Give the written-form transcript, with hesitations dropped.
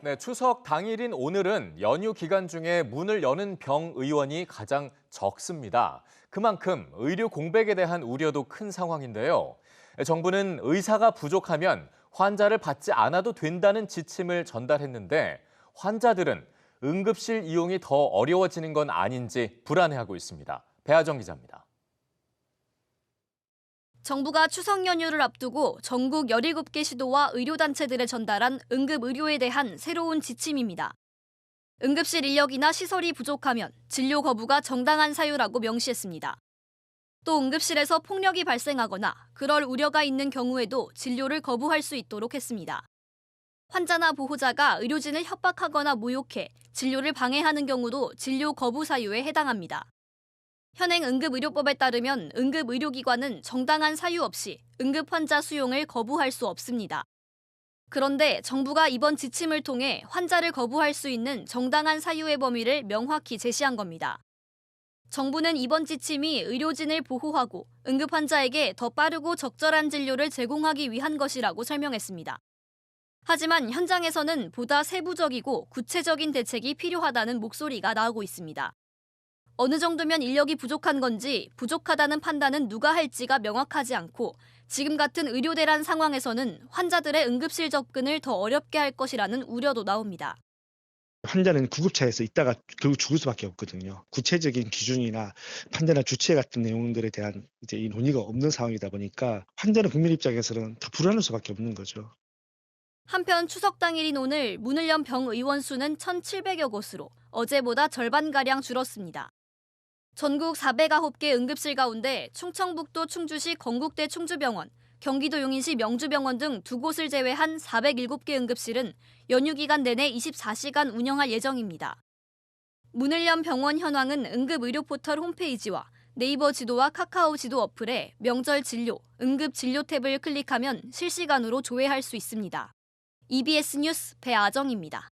네, 추석 당일인 오늘은 연휴 기간 중에 문을 여는 병의원이 가장 적습니다. 그만큼 의료 공백에 대한 우려도 큰 상황인데요. 정부는 의사가 부족하면 환자를 받지 않아도 된다는 지침을 전달했는데 환자들은 응급실 이용이 더 어려워지는 건 아닌지 불안해하고 있습니다. 배아정 기자입니다. 정부가 추석 연휴를 앞두고 전국 17개 시도와 의료단체들에 전달한 응급의료에 대한 새로운 지침입니다. 응급실 인력이나 시설이 부족하면 진료 거부가 정당한 사유라고 명시했습니다. 또 응급실에서 폭력이 발생하거나 그럴 우려가 있는 경우에도 진료를 거부할 수 있도록 했습니다. 환자나 보호자가 의료진을 협박하거나 모욕해 진료를 방해하는 경우도 진료 거부 사유에 해당합니다. 현행 응급의료법에 따르면 응급의료기관은 정당한 사유 없이 응급환자 수용을 거부할 수 없습니다. 그런데 정부가 이번 지침을 통해 환자를 거부할 수 있는 정당한 사유의 범위를 명확히 제시한 겁니다. 정부는 이번 지침이 의료진을 보호하고 응급환자에게 더 빠르고 적절한 진료를 제공하기 위한 것이라고 설명했습니다. 하지만 현장에서는 보다 세부적이고 구체적인 대책이 필요하다는 목소리가 나오고 있습니다. 어느 정도면 인력이 부족한 건지 부족하다는 판단은 누가 할지가 명확하지 않고 지금 같은 의료대란 상황에서는 환자들의 응급실 접근을 더 어렵게 할 것이라는 우려도 나옵니다. 환자는 구급차에서 있다가 결국 죽을 수밖에 없거든요. 구체적인 기준이나 판단이나 주체 같은 내용들에 대한 이제 이 논의가 없는 상황이다 보니까 환자는 국민 입장에서는 더 불안할 수밖에 없는 거죠. 한편 추석 당일인 오늘 문을 연 병의원 수는 1,700여 곳으로 어제보다 절반가량 줄었습니다. 전국 409개 응급실 가운데 충청북도 충주시 건국대 충주병원, 경기도 용인시 명주병원 등 두 곳을 제외한 407개 응급실은 연휴 기간 내내 24시간 운영할 예정입니다. 문을 연 병원 현황은 응급의료 포털 홈페이지와 네이버 지도와 카카오 지도 어플에 명절 진료, 응급 진료 탭을 클릭하면 실시간으로 조회할 수 있습니다. EBS 뉴스 배아정입니다.